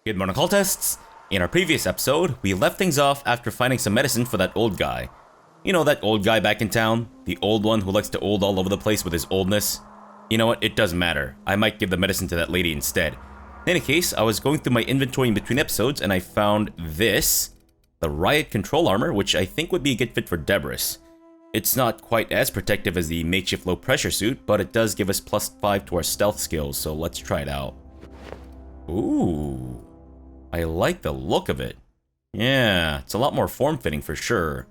Good morning, cultists! In our previous episode, we left things off after finding some medicine for that old guy. You know that old guy back in town? The old one who likes to old all over the place with his oldness? You know what, it doesn't matter. I might give the medicine to that lady instead. In any case, I was going through my inventory in between episodes and I found this. The Riot Control Armor, which I think would be a good fit for Debris. It's not quite as protective as the makeshift low pressure suit, but it does give us +5 to our stealth skills, so let's try it out. Ooh. I like the look of it. Yeah, it's a lot more form-fitting for sure.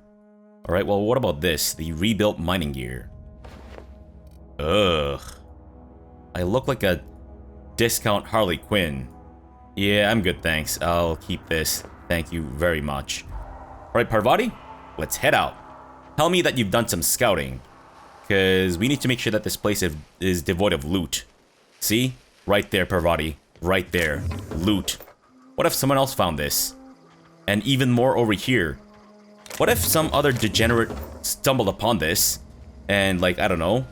Alright, well, what about this? The rebuilt mining gear. Ugh. I look like a discount Harley Quinn. Yeah, I'm good, thanks. I'll keep this. Thank you very much. Alright, Parvati, let's head out. Tell me that you've done some scouting. Because we need to make sure that this place is devoid of loot. See? Right there, Parvati. Right there. Loot. What if someone else found this? And even more over here. What if some other degenerate stumbled upon this and, like, I don't know,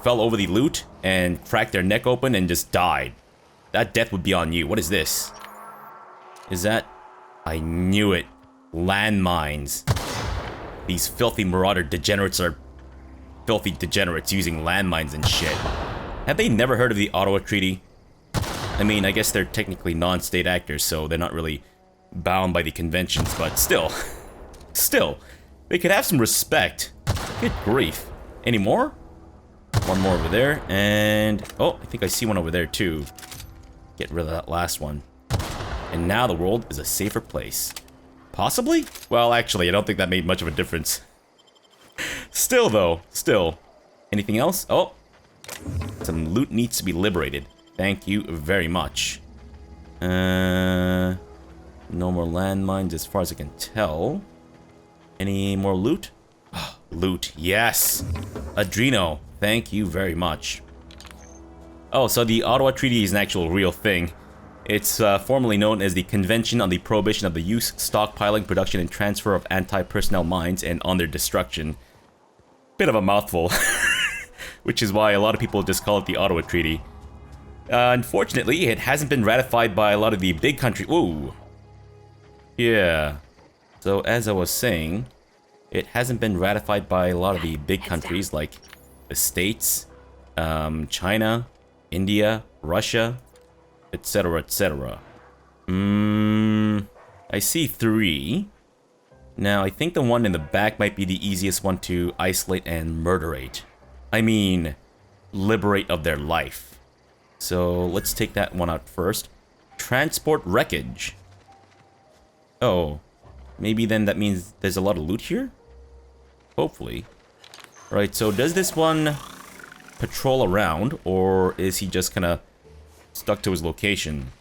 fell over the loot and cracked their neck open and just died? That death would be on you. What is this? Is that... I knew it. Landmines. These filthy marauder degenerates are filthy degenerates using landmines and shit. Have they never heard of the Ottawa Treaty? I mean, I guess they're technically non-state actors, so they're not really bound by the conventions, but still. Still. They could have some respect. Good grief. Any more? One more over there, and... oh, I think I see one over there, too. Get rid of that last one. And now the world is a safer place. Possibly? Well, actually, I don't think that made much of a difference. Still, though. Still. Anything else? Oh. Some loot needs to be liberated. Thank you very much. No more landmines as far as I can tell. Any more loot? Oh, loot, yes! Adreno, thank you very much. Oh, so the Ottawa Treaty is an actual real thing. It's formally known as the Convention on the Prohibition of the Use, Stockpiling, Production, and Transfer of Anti-Personnel Mines and on their destruction. Bit of a mouthful. Which is why a lot of people just call it the Ottawa Treaty. Unfortunately, it hasn't been ratified by a lot of the big countries. Ooh. Yeah. So, as I was saying, it hasn't been ratified by a lot of the big countries like the States, China, India, Russia, etc., etc. I see 3. Now, I think the one in the back might be the easiest one to isolate and murderate. I mean, liberate of their life. So, let's take that one out first. Transport wreckage. Oh. Maybe then that means there's a lot of loot here? Hopefully. Right, so does this one patrol around, or is he just kinda stuck to his location?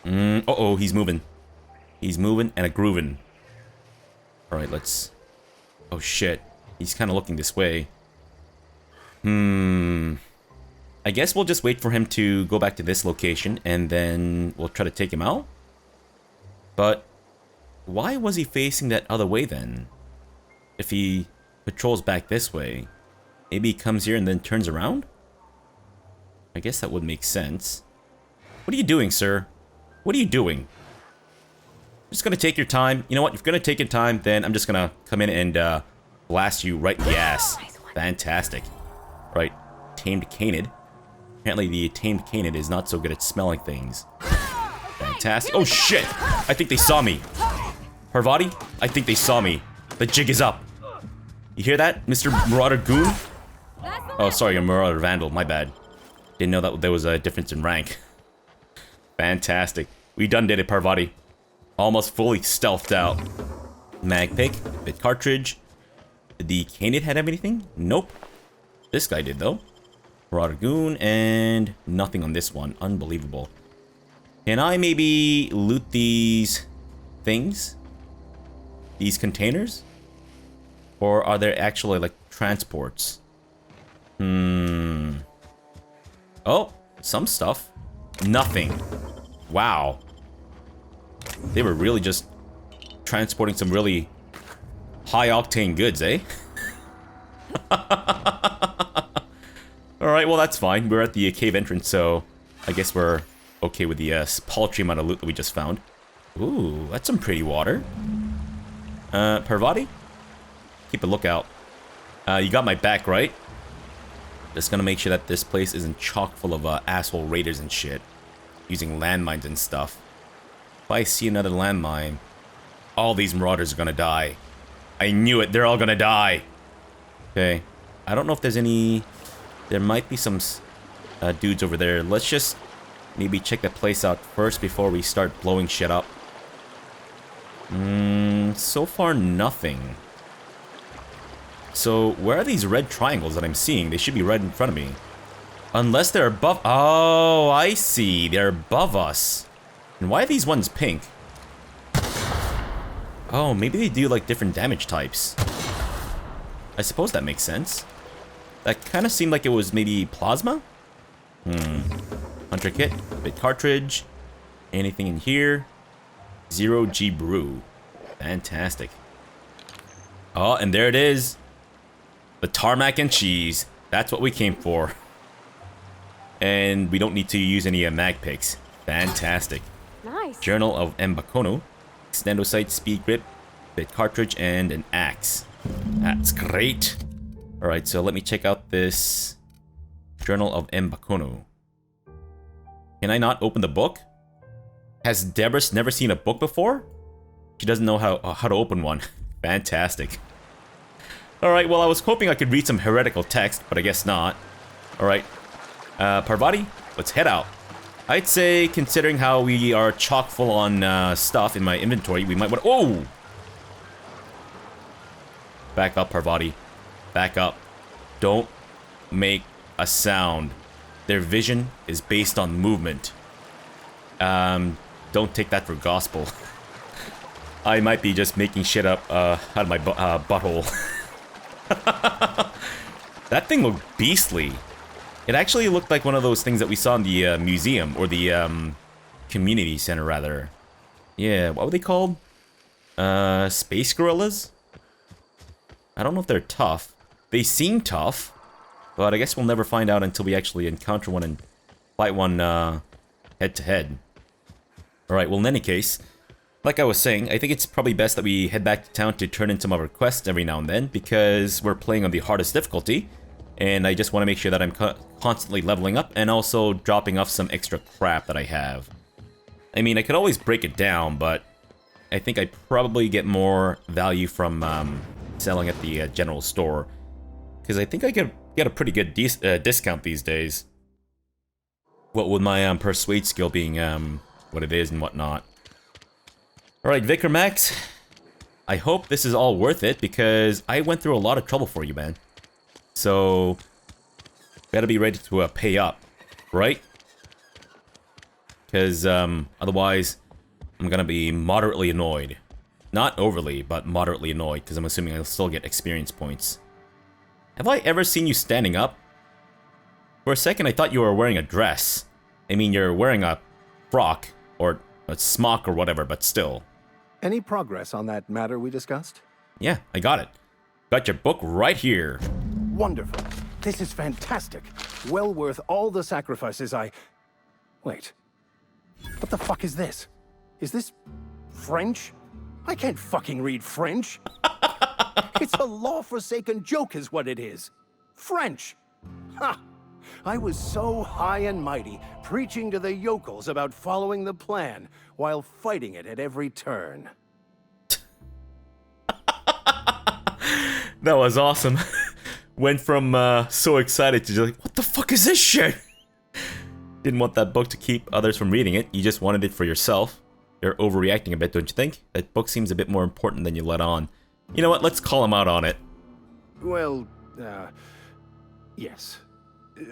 Uh-oh, he's moving. He's moving and a grooving. Alright, let's... oh shit. He's kinda looking this way. I guess we'll just wait for him to go back to this location, and then we'll try to take him out? But why was he facing that other way then? If he patrols back this way, maybe he comes here and then turns around? I guess that would make sense. What are you doing, sir? What are you doing? Just gonna take your time. You know what? If you're gonna take your time, then I'm just gonna come in and blast you right in the ass. Fantastic. Right. Tamed Canid. Apparently the tamed canid is not so good at smelling things. Fantastic. Oh shit! I think they saw me. Parvati? I think they saw me. The jig is up. You hear that, Mr. Marauder Goon? Oh, sorry, a Marauder Vandal. My bad. Didn't know that there was a difference in rank. Fantastic. We done did it, Parvati. Almost fully stealthed out. Mag pick, bit cartridge. Did the canid have anything? Nope. This guy did though. Marauder Goon, and nothing on this one. Unbelievable. Can I maybe loot these things? These containers? Or are there actually like transports? Oh, some stuff. Nothing. Wow. They were really just transporting some really high-octane goods, eh? Alright, well that's fine. We're at the cave entrance, so I guess we're okay with the paltry amount of loot that we just found. Ooh, that's some pretty water. Parvati? Keep a lookout. You got my back, right? Just gonna make sure that this place isn't chock full of asshole raiders and shit. Using landmines and stuff. If I see another landmine, all these marauders are gonna die. I knew it, they're all gonna die. Okay, I don't know if there's any... There might be some dudes over there. Let's just maybe check the place out first before we start blowing shit up. So far nothing. So, where are these red triangles that I'm seeing? They should be right in front of me. Unless they're above... Oh, I see. They're above us. And why are these ones pink? Oh, maybe they do, like, different damage types. I suppose that makes sense. That kind of seemed like it was maybe plasma? Hunter kit, bit cartridge. Anything in here? 0G brew. Fantastic. Oh, and there it is. The tarmac and cheese. That's what we came for. And we don't need to use any mag picks. Fantastic. Nice. Journal of Mbakono. Extendosight, speed grip, bit cartridge, and an axe. That's great. Alright, so let me check out this Journal of Mbakono. Can I not open the book? Has Debris never seen a book before? She doesn't know how to open one. Fantastic. Alright, well I was hoping I could read some heretical text, but I guess not. Alright. Parvati, let's head out. I'd say, considering how we are chock full on stuff in my inventory, we might want to... Oh! Back up, Parvati. Back up. Don't make a sound. Their vision is based on movement. Don't take that for gospel. I might be just making shit up out of my butthole. That thing looked beastly. It actually looked like one of those things that we saw in the museum, or the community center, rather. Yeah, what were they called? Space gorillas? I don't know if they're tough. They seem tough, but I guess we'll never find out until we actually encounter one and fight one head to head. Alright, well in any case, like I was saying, I think it's probably best that we head back to town to turn in some of our quests every now and then, because we're playing on the hardest difficulty, and I just want to make sure that I'm constantly leveling up and also dropping off some extra crap that I have. I mean, I could always break it down, but I think I probably get more value from selling at the general store, because I think I could get a pretty good discount these days. What with my persuade skill being what it is and whatnot. Alright, Vicar Max, I hope this is all worth it, because I went through a lot of trouble for you, man. So, gotta be ready to pay up, right? Because otherwise, I'm gonna be moderately annoyed. Not overly, but moderately annoyed, because I'm assuming I'll still get experience points. Have I ever seen you standing up? For a second, I thought you were wearing a dress. I mean, you're wearing a frock, or a smock, or whatever, but still. Any progress on that matter we discussed? Yeah, I got it. Got your book right here. Wonderful. This is fantastic. Well worth all the sacrifices I... Wait. What the fuck is this? Is this French? I can't fucking read French. It's a law-forsaken joke is what it is. French. Ha! I was so high and mighty, preaching to the yokels about following the plan, while fighting it at every turn. That was awesome. Went from so excited to just like, what the fuck is this shit? Didn't want that book to keep others from reading it. You just wanted it for yourself. You're overreacting a bit, don't you think? That book seems a bit more important than you let on. You know what? Let's call him out on it. Well, yes.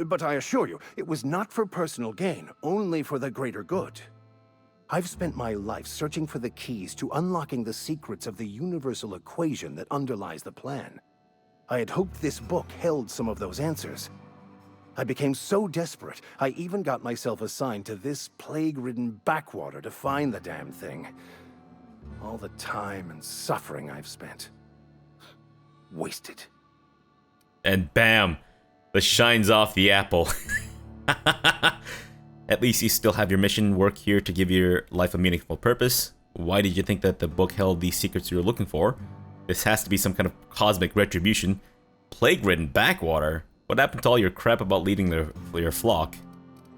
But I assure you, it was not for personal gain, only for the greater good. I've spent my life searching for the keys to unlocking the secrets of the universal equation that underlies the plan. I had hoped this book held some of those answers. I became so desperate, I even got myself assigned to this plague-ridden backwater to find the damn thing. All the time and suffering I've spent. Wasted. And bam! The shine's off the apple. At least you still have your mission work here to give your life a meaningful purpose. Why did you think that the book held these secrets you were looking for? This has to be some kind of cosmic retribution. Plague-ridden backwater? What happened to all your crap about leading your flock?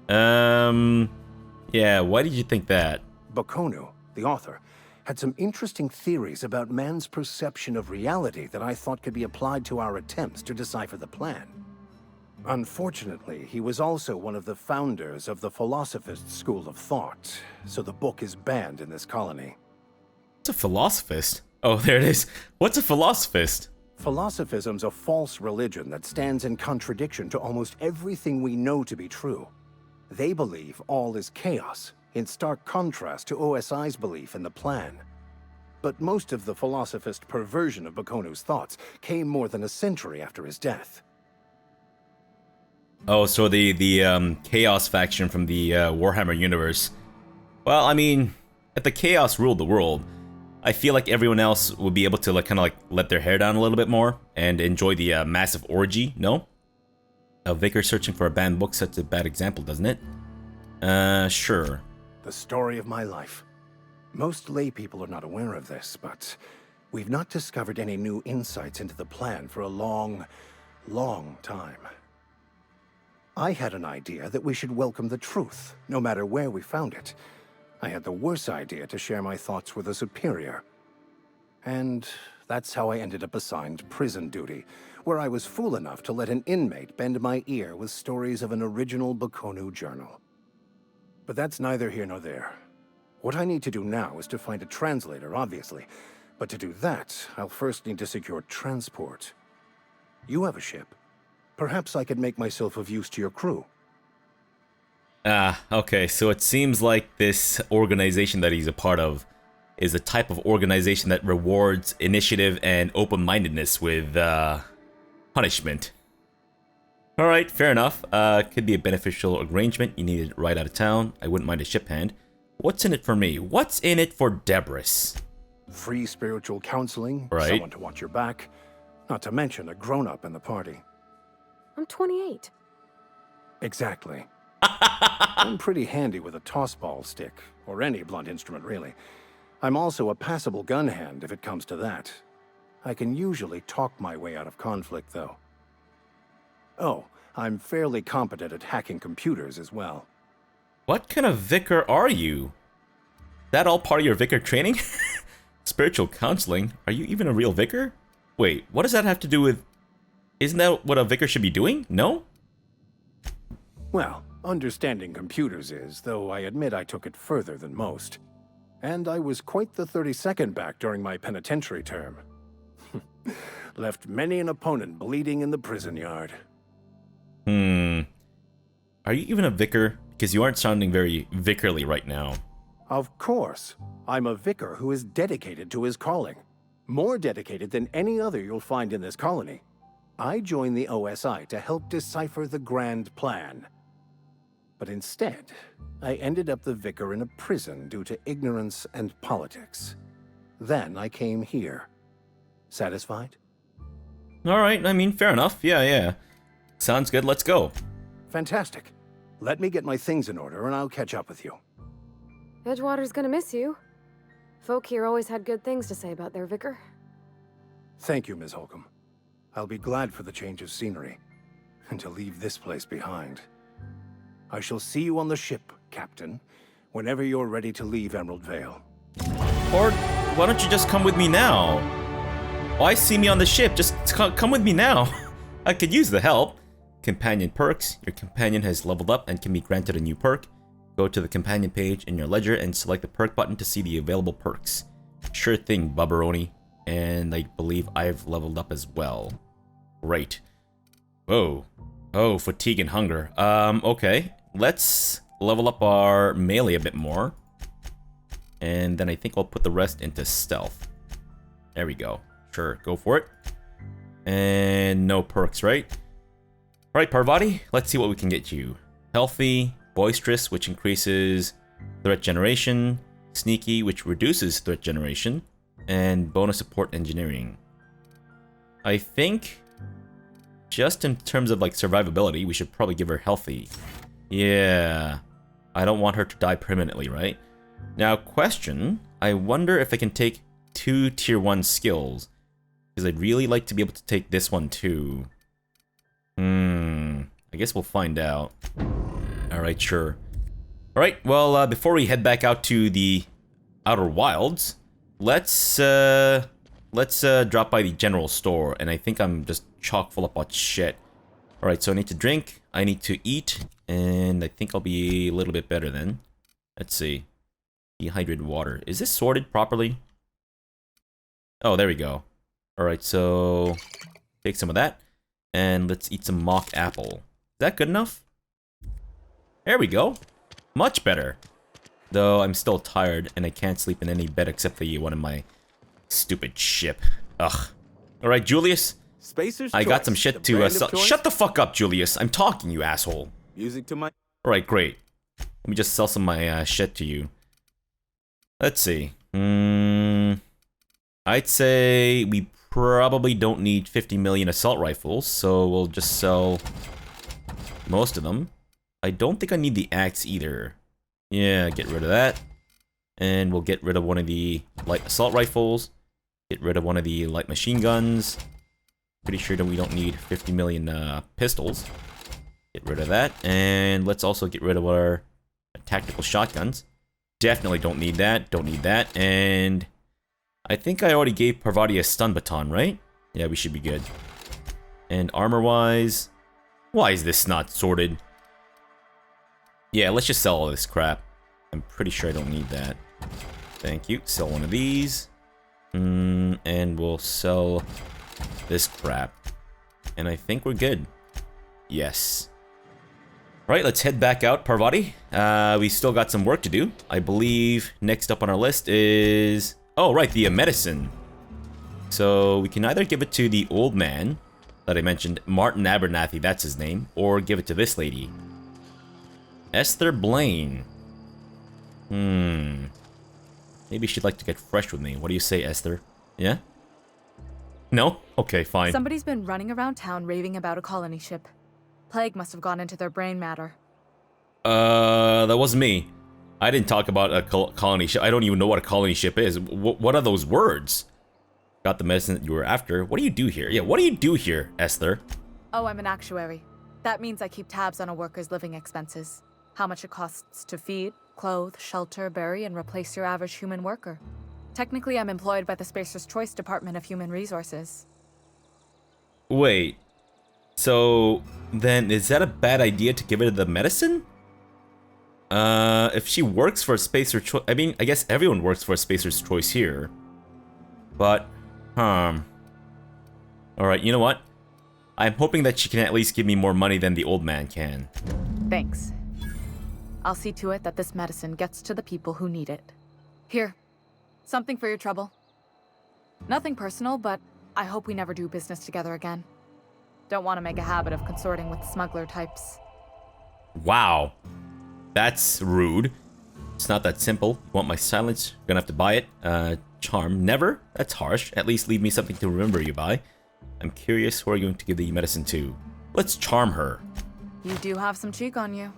Yeah, why did you think that? Bakonu, the author, had some interesting theories about man's perception of reality that I thought could be applied to our attempts to decipher the plan. Unfortunately, he was also one of the founders of the Philosophist school of thought, so the book is banned in this colony. What's a philosophist? Oh, there it is. What's a philosophist? Philosophism's a false religion that stands in contradiction to almost everything we know to be true. They believe all is chaos, in stark contrast to OSI's belief in the plan. But most of the philosophist perversion of Bakonu's thoughts came more than a century after his death. Oh, so the Chaos faction from the Warhammer universe. Well, I mean, if the Chaos ruled the world, I feel like everyone else would be able to kind of let their hair down a little bit more and enjoy the massive orgy, no? A vicar searching for a banned book sets a bad example, doesn't it? Sure. The story of my life. Most lay people are not aware of this, but we've not discovered any new insights into the plan for a long, long time. I had an idea that we should welcome the truth, no matter where we found it. I had the worse idea to share my thoughts with a superior. And that's how I ended up assigned prison duty, where I was fool enough to let an inmate bend my ear with stories of an original Bakonu journal. But that's neither here nor there. What I need to do now is to find a translator, obviously. But to do that, I'll first need to secure transport. You have a ship. Perhaps I could make myself of use to your crew. Ah, okay, so it seems like this organization that he's a part of is a type of organization that rewards initiative and open-mindedness with, punishment. Alright, fair enough. Could be a beneficial arrangement. You need it right out of town. I wouldn't mind a ship hand. What's in it for me? What's in it for Debris? Free spiritual counseling, right. Someone to watch your back, not to mention a grown-up in the party. I'm 28. Exactly. I'm pretty handy with a tossball stick, or any blunt instrument, really. I'm also a passable gun hand, if it comes to that. I can usually talk my way out of conflict, though. Oh, I'm fairly competent at hacking computers as well. What kind of vicar are you? That all part of your vicar training? Spiritual counseling? Are you even a real vicar? Wait, what does that have to do with... Isn't that what a vicar should be doing? No? Well, understanding computers is, though I admit I took it further than most. And I was quite the 32nd back during my penitentiary term. Left many an opponent bleeding in the prison yard. Are you even a vicar? Because you aren't sounding very vicarly right now. Of course. I'm a vicar who is dedicated to his calling. More dedicated than any other you'll find in this colony. I joined the OSI to help decipher the grand plan. But instead, I ended up the vicar in a prison due to ignorance and politics. Then I came here. Satisfied? Alright, I mean, fair enough. Yeah. Sounds good, let's go. Fantastic. Let me get my things in order and I'll catch up with you. Edgewater's gonna miss you. Folk here always had good things to say about their vicar. Thank you, Ms. Holcomb. I'll be glad for the change of scenery, and to leave this place behind. I shall see you on the ship, Captain, whenever you're ready to leave Emerald Vale. Or why don't you just come with me now? Why see me on the ship? Just come with me now. I could use the help. Companion perks. Your companion has leveled up and can be granted a new perk. Go to the companion page in your ledger and select the perk button to see the available perks. Sure thing, Bubberoni. And I believe I've leveled up as well. Right. Whoa. Oh, fatigue and hunger. Okay. Let's level up our melee a bit more. And then I think I'll put the rest into stealth. There we go. Sure, go for it. And no perks, right? Alright, Parvati, let's see what we can get you. Healthy, boisterous, which increases threat generation, sneaky, which reduces threat generation, and bonus support engineering. I think, just in terms of like survivability, we should probably give her healthy. Yeah. I don't want her to die permanently, right? Now, question. I wonder if I can take 2 tier 1 skills. Because I'd really like to be able to take this one too. I guess we'll find out. Alright, sure. Alright, well, before we head back out to the Outer Wilds, let's drop by the general store. And I think I'm just chock full of hot shit. Alright, so I need to drink, I need to eat, and I think I'll be a little bit better then. Let's see. Dehydrated water. Is this sorted properly? Oh, there we go. Alright, so take some of that, and let's eat some mock apple. Is that good enough? There we go. Much better. Though I'm still tired, and I can't sleep in any bed except the one in my stupid ship. Ugh. Alright, Julius. Spacer's I got Choice, some shit the to brand of sell. choice. Shut the fuck up, Julius. I'm talking, you asshole. Music to my... Alright, great. Let me just sell some of my shit to you. Let's see. I'd say we probably don't need 50 million assault rifles, so we'll just sell most of them. I don't think I need the axe either. Yeah, get rid of that. And we'll get rid of one of the light assault rifles. Get rid of one of the light machine guns. Pretty sure that we don't need 50 million pistols. Get rid of that. And let's also get rid of our tactical shotguns. Definitely don't need that. Don't need that. And I think I already gave Parvati a stun baton, right? Yeah, we should be good. And armor-wise... Why is this not sorted? Yeah, let's just sell all this crap. I'm pretty sure I don't need that. Thank you. Sell one of these. And we'll sell this crap. And I think we're good. Yes. Right, let's head back out, Parvati. We still got some work to do. I believe next up on our list is... Oh, right, the medicine. So we can either give it to the old man that I mentioned, Martin Abernathy, that's his name, or give it to this lady. Esther Blaine. Maybe she'd like to get fresh with me. What do you say, Esther? Yeah? No? Okay, fine. Somebody's been running around town raving about a colony ship. Plague must have gone into their brain matter. That wasn't me. I didn't talk about a colony ship. I don't even know what a colony ship is. What are those words? Got the medicine that you were after. What do you do here? Yeah, what do you do here, Esther? Oh, I'm an actuary. That means I keep tabs on a worker's living expenses. How much it costs to feed, clothe, shelter, bury, and replace your average human worker. Technically, I'm employed by the Spacer's Choice Department of Human Resources. Wait. So, then is that a bad idea to give her the medicine? If she works for Spacer's Choice... I mean, I guess everyone works for Spacer's Choice here. But, Alright, you know what? I'm hoping that she can at least give me more money than the old man can. Thanks. I'll see to it that this medicine gets to the people who need it. Here. Something for your trouble. Nothing personal, but I hope we never do business together again. Don't want to make a habit of consorting with smuggler types. Wow. That's rude. It's not that simple. You want my silence? You're gonna have to buy it. Charm. Never? That's harsh. At least leave me something to remember you by. I'm curious who are you going to give the medicine to. Let's charm her. You do have some cheek on you.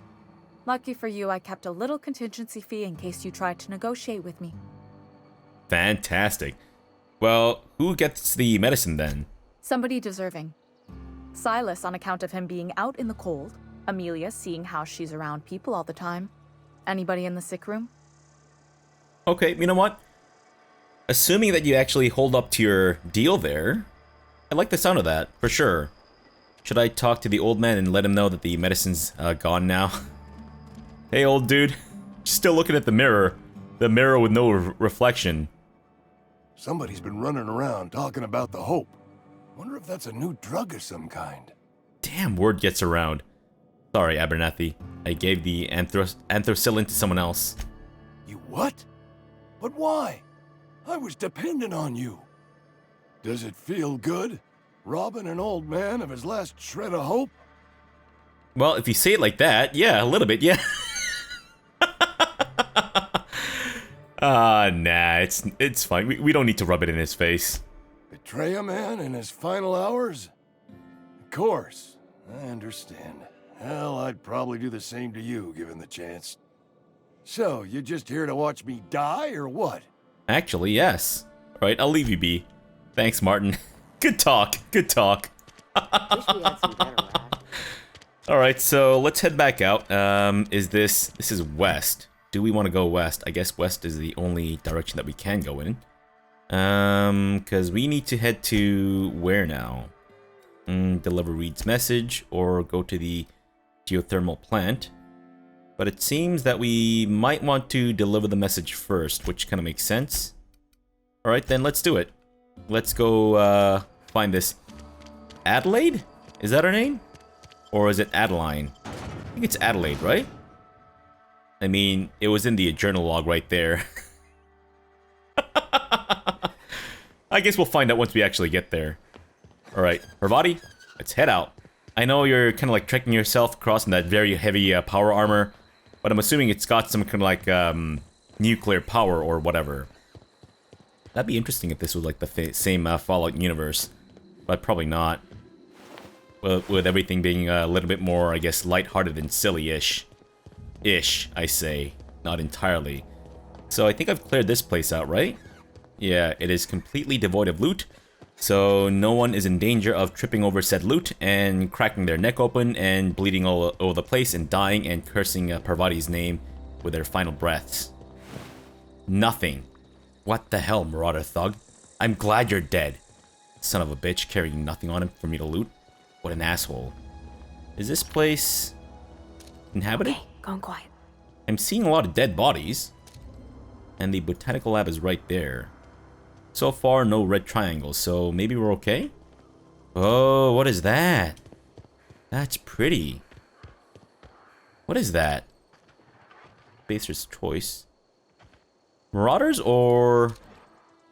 Lucky for you, I kept a little contingency fee in case you tried to negotiate with me. Fantastic. Well, who gets the medicine then? Somebody deserving. Silas on account of him being out in the cold. Amelia seeing how she's around people all the time. Anybody in the sick room? Okay, you know what? Assuming that you actually hold up to your deal there, I like the sound of that, for sure. Should I talk to the old man and let him know that the medicine's gone now? Hey, old dude. Still looking at the mirror. The mirror with no reflection. Somebody's been running around talking about the Hope. Wonder if that's a new drug of some kind. Damn, word gets around. Sorry, Abernathy. I gave the anthracillin to someone else. You what? But why? I was dependent on you. Does it feel good? Robbing an old man of his last shred of hope? Well, if you say it like that, yeah, a little bit, yeah. Nah, it's fine. We don't need to rub it in his face. Betray a man in his final hours? Of course, I understand. Hell, I'd probably do the same to you, given the chance. So, you just here to watch me die, or what? Actually, yes. Alright, I'll leave you be. Thanks, Martin. Good talk, good talk. Wish we had some better rad. Alright, so let's head back out. This is west. Do we want to go west? I guess west is the only direction that we can go in. Because we need to head to where now? Deliver Reed's message or go to the geothermal plant. But it seems that we might want to deliver the message first, which kind of makes sense. Alright then, let's do it. Let's go find this Adelaide? Is that her name? Or is it Adeline? I think it's Adelaide, right? I mean, it was in the journal log right there. I guess we'll find out once we actually get there. Alright, Parvati, let's head out. I know you're kind of like trekking yourself across in that very heavy power armor, but I'm assuming it's got some kind of like nuclear power or whatever. That'd be interesting if this was like the same Fallout universe, but probably not. With everything being a little bit more, I guess, lighthearted and silly-ish. Ish, I say. Not entirely. So I think I've cleared this place out, right? Yeah, it is completely devoid of loot. So no one is in danger of tripping over said loot and cracking their neck open and bleeding all over the place and dying and cursing Parvati's name with their final breaths. Nothing. What the hell, Marauder Thug? I'm glad you're dead. Son of a bitch carrying nothing on him for me to loot. What an asshole. Is this place inhabited? Okay, gone quiet. I'm seeing a lot of dead bodies. And the botanical lab is right there. So far, no red triangles, so maybe we're okay? Oh, what is that? That's pretty. What is that? Baser's choice. Marauders or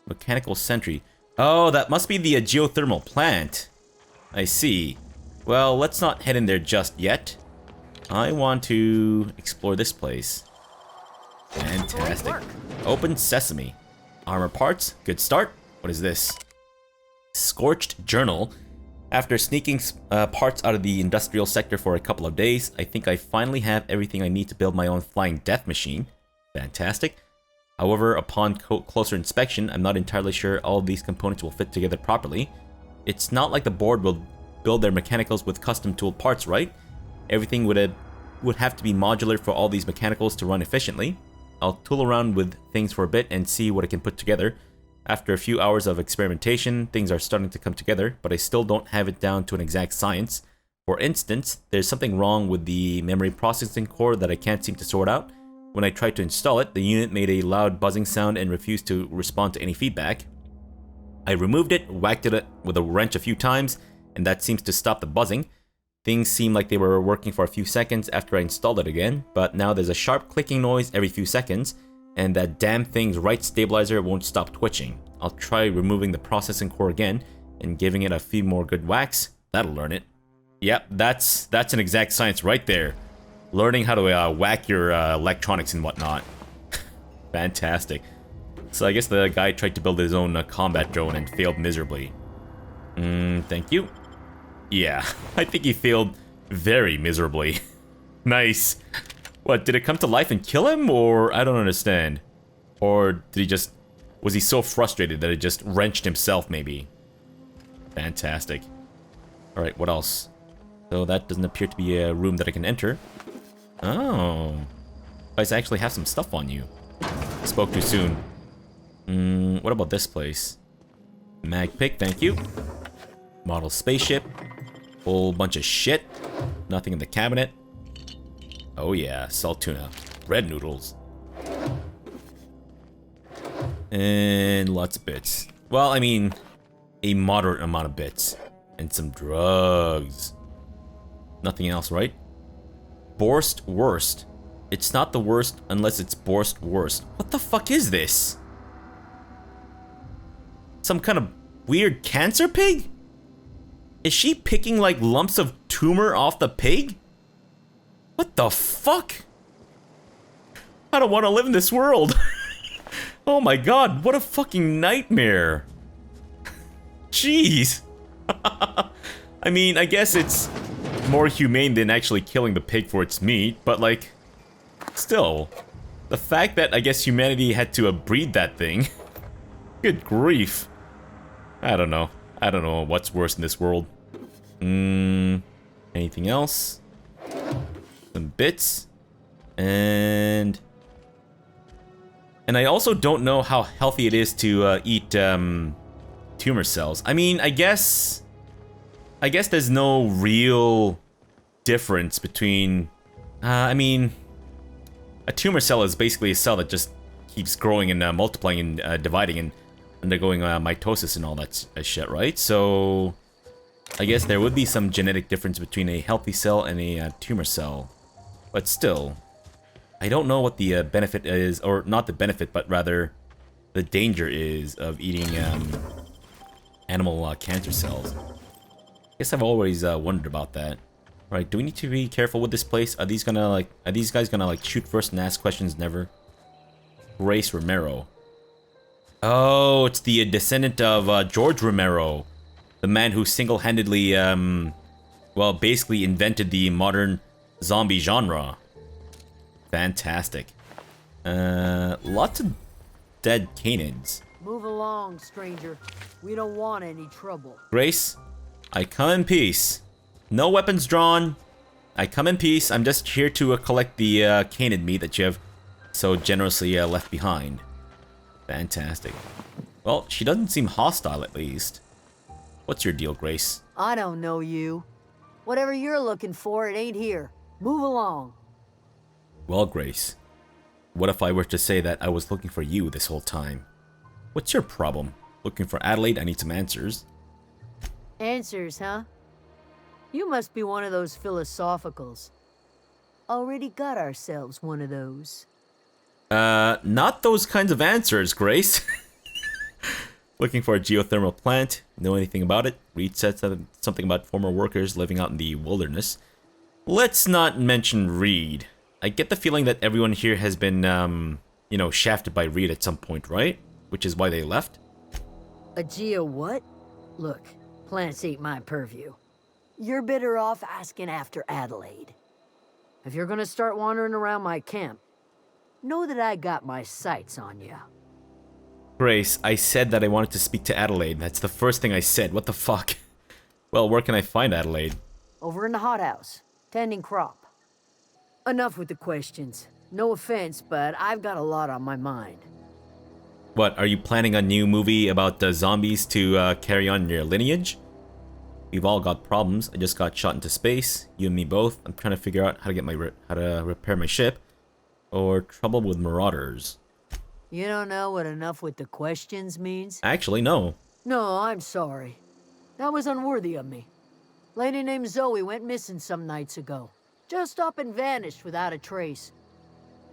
mechanical sentry? Oh, that must be the geothermal plant. I see. Well, let's not head in there just yet. I want to explore this place. Fantastic. Open sesame. Armor parts. Good start. What is this? Scorched journal. After sneaking parts out of the industrial sector for a couple of days, I think I finally have everything I need to build my own flying death machine. Fantastic. However, upon closer inspection, I'm not entirely sure all of these components will fit together properly. It's not like the board will build their mechanicals with custom tooled parts, right? Everything would have to be modular for all these mechanicals to run efficiently. I'll tool around with things for a bit and see what I can put together. After a few hours of experimentation, things are starting to come together, but I still don't have it down to an exact science. For instance, there's something wrong with the memory processing core that I can't seem to sort out. When I tried to install it, the unit made a loud buzzing sound and refused to respond to any feedback. I removed it, whacked it with a wrench a few times, and that seems to stop the buzzing. Things seemed like they were working for a few seconds after I installed it again, but now there's a sharp clicking noise every few seconds, and that damn thing's right stabilizer won't stop twitching. I'll try removing the processing core again, and giving it a few more good whacks. That'll learn it. Yep, that's an exact science right there. Learning how to whack your electronics and whatnot. Fantastic. So I guess the guy tried to build his own combat drone and failed miserably. Thank you. Yeah, I think he failed very miserably. Nice. What, did it come to life and kill him, or I don't understand? Or did he just... was he so frustrated that it just wrenched himself, maybe? Fantastic. Alright, what else? So that doesn't appear to be a room that I can enter. Oh. You guys actually have some stuff on you. Spoke too soon. What about this place? Mag pick, thank you. Model spaceship. Whole bunch of shit. Nothing in the cabinet. Oh yeah, salt tuna. Red noodles. And lots of bits. Well, I mean, a moderate amount of bits. And some drugs. Nothing else, right? Borst worst. It's not the worst unless it's Borst worst. What the fuck is this? Some kind of weird cancer pig? Is she picking like lumps of tumor off the pig? What the fuck? I don't want to live in this world. Oh my god, what a fucking nightmare. Jeez. I mean, I guess it's more humane than actually killing the pig for its meat, but like, still. The fact that I guess humanity had to breed that thing. Good grief. I don't know. I don't know what's worse in this world. Anything else? Some bits. And I also don't know how healthy it is to eat tumor cells. I mean, I guess there's no real difference between... I mean, a tumor cell is basically a cell that just keeps growing and multiplying and dividing and undergoing mitosis and all that shit, right? So, I guess there would be some genetic difference between a healthy cell and a tumor cell. But still, I don't know what the benefit is, or not the benefit, but rather the danger is of eating animal cancer cells. I guess I've always wondered about that. Right, do we need to be careful with this place? Are these guys gonna shoot first and ask questions never? Grace Romero. Oh, it's the descendant of George Romero. The man who single-handedly, well, basically invented the modern zombie genre. Fantastic. Lots of dead canids. Move along, stranger. We don't want any trouble. Grace, I come in peace. No weapons drawn. I come in peace. I'm just here to collect the canid meat that you have so generously left behind. Fantastic. Well, she doesn't seem hostile at least. What's your deal, Grace? I don't know you. Whatever you're looking for, it ain't here. Move along. Well, Grace, what if I were to say that I was looking for you this whole time? What's your problem? Looking for Adelaide? I need some answers. Answers, huh? You must be one of those philosophicals. Already got ourselves one of those. Not those kinds of answers, Grace. Looking for a geothermal plant. Know anything about it? Reed said something about former workers living out in the wilderness. Let's not mention Reed. I get the feeling that everyone here has been, you know, shafted by Reed at some point, right? Which is why they left. A geo what? Look, plants ain't my purview. You're better off asking after Adelaide. If you're gonna start wandering around my camp, know that I got my sights on you. Grace, I said that I wanted to speak to Adelaide. That's the first thing I said. What the fuck? Well, where can I find Adelaide? Over in the hothouse, tending crop. Enough with the questions. No offense, but I've got a lot on my mind. What, are you planning a new movie about the zombies to carry on your lineage? We've all got problems. I just got shot into space. You and me both. I'm trying to figure out how to get how to repair my ship. Or trouble with marauders. You don't know what enough with the questions means? Actually, no. No, I'm sorry. That was unworthy of me. Lady named Zoe went missing some nights ago. Just up and vanished without a trace.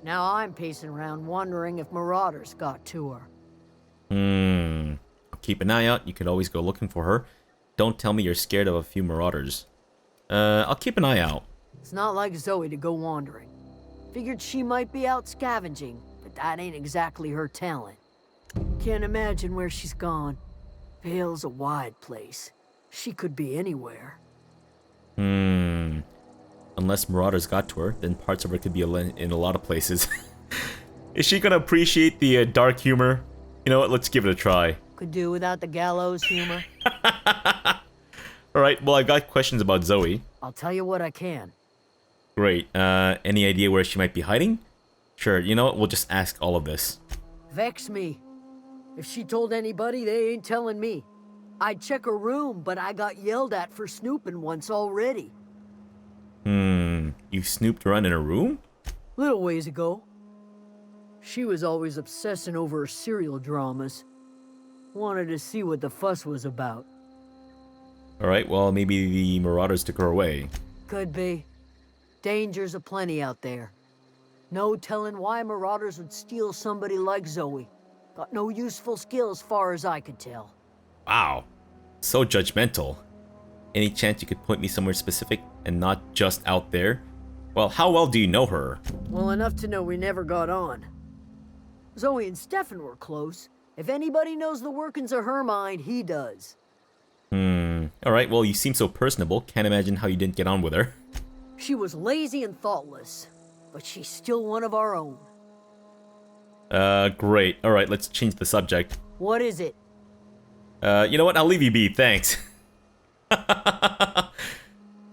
Now I'm pacing around wondering if marauders got to her. Keep an eye out. You could always go looking for her. Don't tell me you're scared of a few marauders. I'll keep an eye out. It's not like Zoe to go wandering. Figured she might be out scavenging, but that ain't exactly her talent. Can't imagine where she's gone. Vale's a wide place. She could be anywhere. Unless marauders got to her, then parts of her could be in a lot of places. Is she gonna appreciate the dark humor? You know what, let's give it a try. Could do without the gallows humor. Alright, well, I got questions about Zoe. I'll tell you what I can. Great. Any idea where she might be hiding? Sure, you know what, we'll just ask all of this. Vex me. If she told anybody, they ain't telling me. I'd check her room, but I got yelled at for snooping once already. You snooped around in her room? Little ways ago. She was always obsessing over her serial dramas. Wanted to see what the fuss was about. Alright, well, maybe the marauders took her away. Could be. Dangers aplenty out there. No telling why marauders would steal somebody like Zoe. Got no useful skills far as I could tell. Wow. So judgmental. Any chance you could point me somewhere specific and not just out there? Well, how well do you know her? Well, enough to know we never got on. Zoe and Stefan were close. If anybody knows the workings of her mind, he does. Alright, well, you seem so personable. Can't imagine how you didn't get on with her. She was lazy and thoughtless, but she's still one of our own. Great. Alright, let's change the subject. What is it? You know what? I'll leave you be, thanks.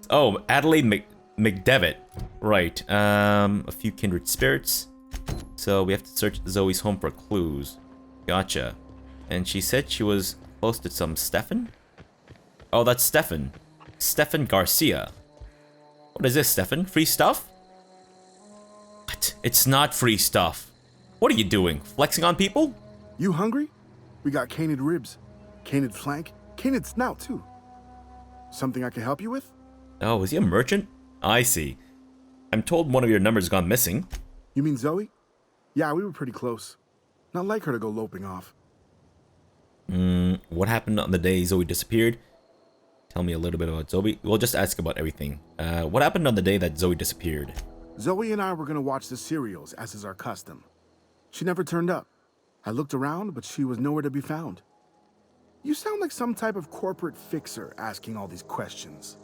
Oh, Adelaide McDevitt. Right, a few kindred spirits. So we have to search Zoe's home for clues. Gotcha. And she said she was close to some Stefan? Oh, that's Stefan. Stefan Garcia. What is this, Stefan? Free stuff? What? It's not free stuff. What are you doing? Flexing on people? You hungry? We got canid ribs, canid flank, canid snout too. Something I can help you with? Oh, is he a merchant? I see. I'm told one of your numbers gone missing. You mean Zoe? Yeah, we were pretty close. Not like her to go loping off. What happened on the day Zoe disappeared? Tell me a little bit about Zoe. We'll just ask about everything. What happened on the day that Zoe disappeared? Zoe and I were gonna watch the serials, as is our custom. She never turned up. I looked around, but she was nowhere to be found. You sound like some type of corporate fixer asking all these questions.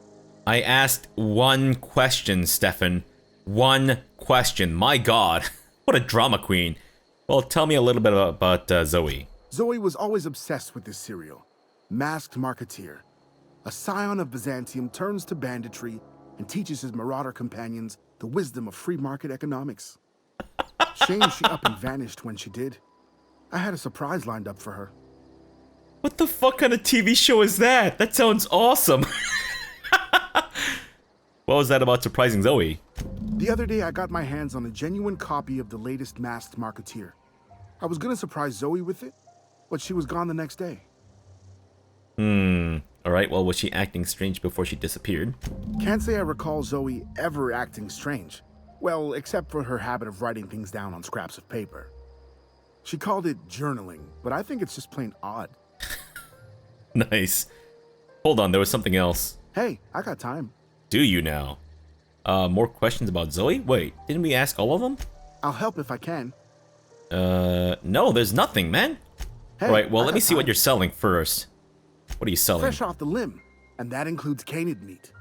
I asked one question, Stefan. One question. My god. What a drama queen. Well, tell me a little bit about Zoe. Zoe was always obsessed with this serial. Masked Marketeer. A scion of Byzantium turns to banditry and teaches his marauder companions the wisdom of free market economics. Shame she up and vanished when she did. I had a surprise lined up for her. What the fuck kind of TV show is that? That sounds awesome. What was that about surprising Zoe? The other day, I got my hands on a genuine copy of the latest Masked Marketeer. I was gonna surprise Zoe with it, but she was gone the next day. Alright, well, was she acting strange before she disappeared? Can't say I recall Zoe ever acting strange. Well, except for her habit of writing things down on scraps of paper. She called it journaling, but I think it's just plain odd. Nice. Hold on, there was something else. Hey, I got time. Do you now? More questions about Zoe? Wait, didn't we ask all of them? I'll help if I can. No, there's nothing, man. Hey, Right, well, I let me got see what time. you're selling first. What are you selling? Fresh off the limb, and that includes canid meat.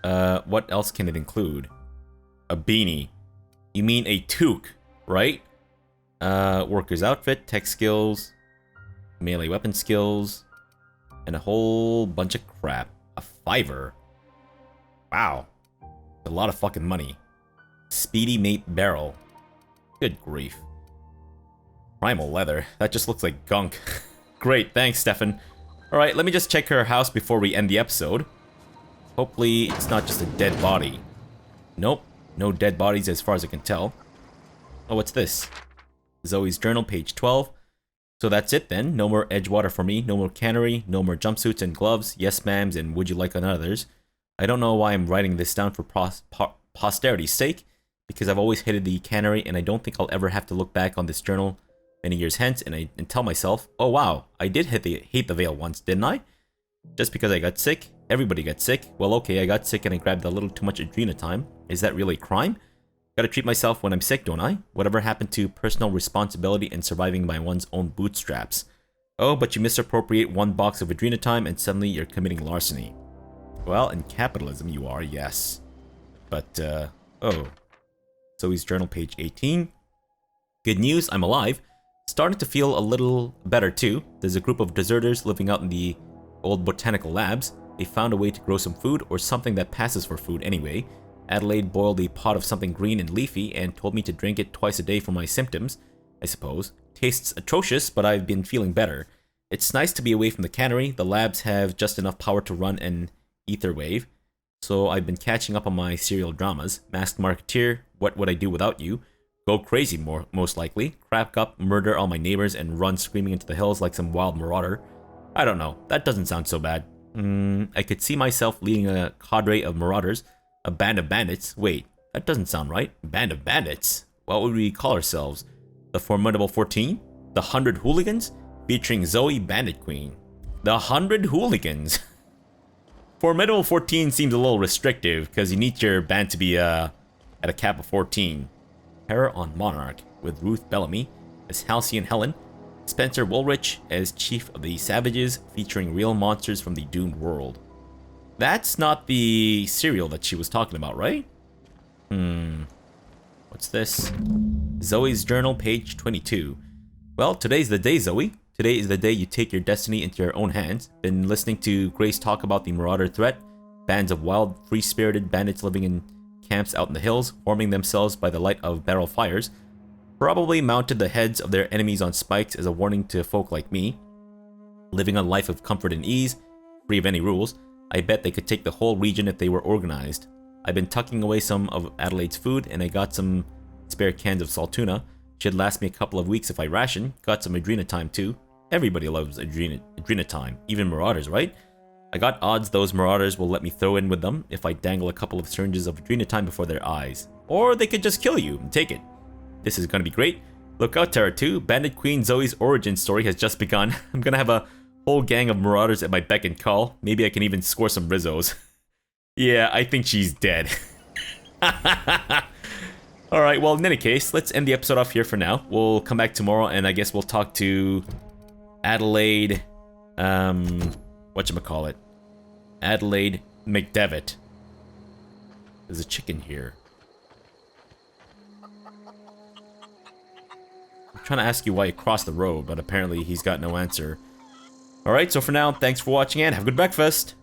What else can it include? A beanie. You mean a toque, right? Worker's outfit, tech skills, melee weapon skills, and a whole bunch of crap. A $5. Wow. A lot of fucking money. Speedy mate barrel. Good grief. Primal leather. That just looks like gunk. Great, thanks, Stefan. Alright, let me just check her house before we end the episode. Hopefully, it's not just a dead body. Nope, no dead bodies as far as I can tell. Oh, what's this? Zoe's journal, page 12. So that's it then. No more Edgewater for me, no more cannery, no more jumpsuits and gloves, yes ma'ams, and would you like others. I don't know why I'm writing this down for posterity's sake, because I've always hated the cannery, and I don't think I'll ever have to look back on this journal many years hence and tell myself, oh wow, I did hate the veil once, didn't I? Just because I got sick? Everybody got sick. Well, okay, I got sick and I grabbed a little too much adrenatime. Is that really a crime? Gotta treat myself when I'm sick, don't I? Whatever happened to personal responsibility and surviving by one's own bootstraps? Oh, but you misappropriate one box of adrenatime and suddenly you're committing larceny. Well, in capitalism you are, yes. But, oh. Zoe's journal, page 18. Good news, I'm alive. Starting to feel a little better too. There's a group of deserters living out in the old botanical labs. They found a way to grow some food, or something that passes for food anyway. Adelaide boiled a pot of something green and leafy and told me to drink it twice a day for my symptoms, I suppose. Tastes atrocious, but I've been feeling better. It's nice to be away from the cannery. The labs have just enough power to run an ether wave. So I've been catching up on my serial dramas. Masked Marketeer, What Would I Do Without You? Go crazy, most likely. Crack up, murder all my neighbors, and run screaming into the hills like some wild marauder. I don't know. That doesn't sound so bad. I could see myself leading a cadre of marauders. A band of bandits. Wait, that doesn't sound right. Band of bandits? What would we call ourselves? The Formidable 14? The 100 Hooligans? Featuring Zoe Bandit Queen. The 100 Hooligans. Formidable 14 seems a little restrictive, because you need your band to be at a cap of 14. Terror on Monarch, with Ruth Bellamy as Halcyon Helen, Spencer Woolrich as Chief of the Savages, featuring real monsters from the doomed world. That's not the serial that she was talking about, right? What's What's this? Zoe's journal, page 22. Well, today's the day, Zoe. Today is the day you take your destiny into your own hands. Been listening to Grace talk about the Marauder threat. Bands of wild, free-spirited bandits living in camps out in the hills, warming themselves by the light of barrel fires. Probably mounted the heads of their enemies on spikes as a warning to folk like me. Living a life of comfort and ease, free of any rules. I bet they could take the whole region if they were organized. I've been tucking away some of Adelaide's food, and I got some spare cans of salt tuna. Should last me a couple of weeks if I ration. Got some Adrena time too. Everybody loves Adrena time, even Marauders, right? I got odds those Marauders will let me throw in with them if I dangle a couple of syringes of Adrena time before their eyes. Or they could just kill you and take it. This is gonna be great. Look out, Terra 2. Bandit Queen Zoe's origin story has just begun. I'm gonna have a whole gang of Marauders at my beck and call. Maybe I can even score some Rizzos. Yeah, I think she's dead. Alright, well, in any case, let's end the episode off here for now. We'll come back tomorrow, and I guess we'll talk to Adelaide, whatchamacallit? Adelaide McDevitt. There's a chicken here. I'm trying to ask you why you crossed the road, but apparently he's got no answer. Alright, so for now, thanks for watching, and have a good breakfast!